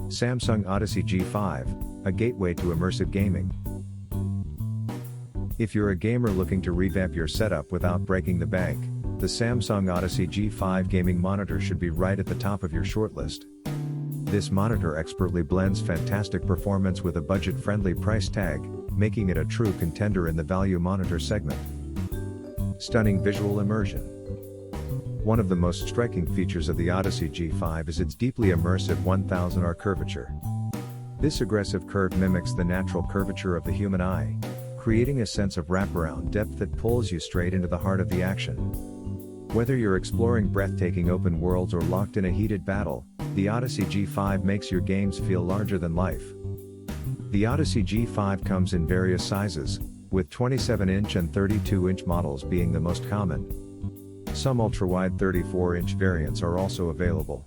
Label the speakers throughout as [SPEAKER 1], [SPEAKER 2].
[SPEAKER 1] Samsung Odyssey G5, a gateway to immersive gaming. If you're a gamer looking to revamp your setup without breaking the bank, the Samsung Odyssey G5 gaming monitor should be right at the top of your shortlist. This monitor expertly blends fantastic performance with a budget-friendly price tag, making it a true contender in the value monitor segment. Stunning visual immersion. One of the most striking features of the Odyssey G5 is its deeply immersive 1000R curvature. This aggressive curve mimics the natural curvature of the human eye, creating a sense of wraparound depth that pulls you straight into the heart of the action. Whether you're exploring breathtaking open worlds or locked in a heated battle, the Odyssey G5 makes your games feel larger than life. The Odyssey G5 comes in various sizes, with 27-inch and 32-inch models being the most common. Some ultrawide 34-inch variants are also available.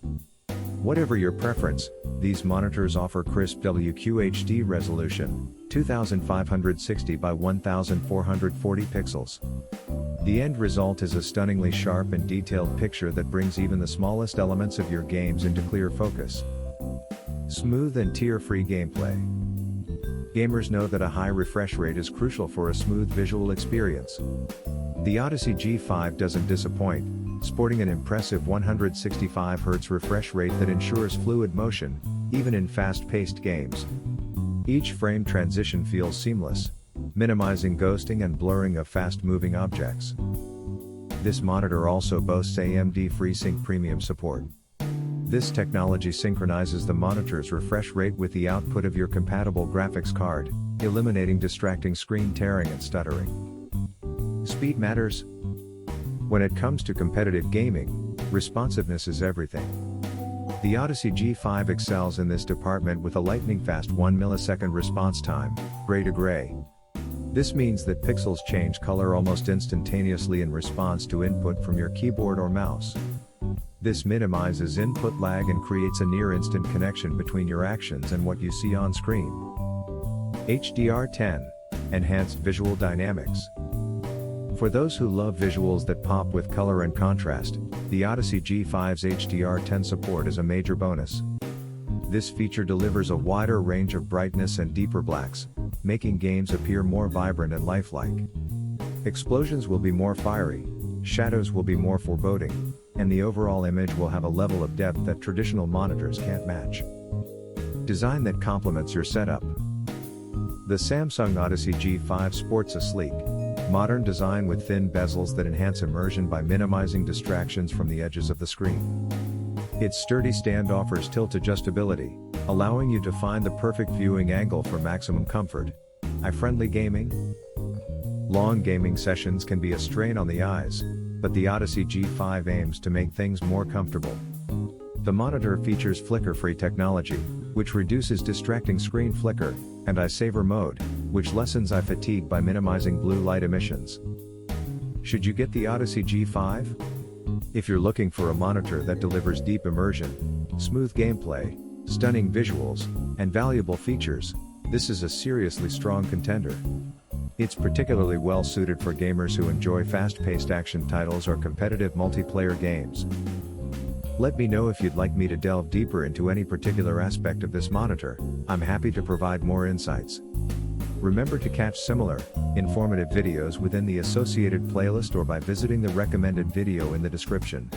[SPEAKER 1] Whatever your preference, these monitors offer crisp WQHD resolution, 2560 by 1440 pixels. The end result is a stunningly sharp and detailed picture that brings even the smallest elements of your games into clear focus. Smooth and tear-free gameplay. Gamers know that a high refresh rate is crucial for a smooth visual experience. The Odyssey G5 doesn't disappoint, sporting an impressive 165Hz refresh rate that ensures fluid motion, even in fast-paced games. Each frame transition feels seamless, minimizing ghosting and blurring of fast-moving objects. This monitor also boasts AMD FreeSync Premium support. This technology synchronizes the monitor's refresh rate with the output of your compatible graphics card, eliminating distracting screen tearing and stuttering. Speed matters. When it comes to competitive gaming, responsiveness is everything. The Odyssey G5 excels in this department with a lightning-fast 1 millisecond response time, gray to gray. This means that pixels change color almost instantaneously in response to input from your keyboard or mouse. This minimizes input lag and creates a near-instant connection between your actions and what you see on screen. HDR10, enhanced visual dynamics. For those who love visuals that pop with color and contrast, the Odyssey G5's HDR10 support is a major bonus. This feature delivers a wider range of brightness and deeper blacks, making games appear more vibrant and lifelike. Explosions will be more fiery, shadows will be more foreboding, and the overall image will have a level of depth that traditional monitors can't match. Design that complements your setup. The Samsung Odyssey G5 sports a sleek, modern design with thin bezels that enhance immersion by minimizing distractions from the edges of the screen. Its sturdy stand offers tilt adjustability, allowing you to find the perfect viewing angle for maximum comfort. Eye-friendly gaming? Long gaming sessions can be a strain on the eyes, but the Odyssey G5 aims to make things more comfortable. The monitor features flicker-free technology, which reduces distracting screen flicker, and eye saver mode, which lessens eye fatigue by minimizing blue light emissions. Should you get the Odyssey G5? If you're looking for a monitor that delivers deep immersion, smooth gameplay, stunning visuals, and valuable features, this is a seriously strong contender. It's particularly well suited for gamers who enjoy fast-paced action titles or competitive multiplayer games. Let me know if you'd like me to delve deeper into any particular aspect of this monitor. I'm happy to provide more insights. Remember to catch similar, informative videos within the associated playlist or by visiting the recommended video in the description.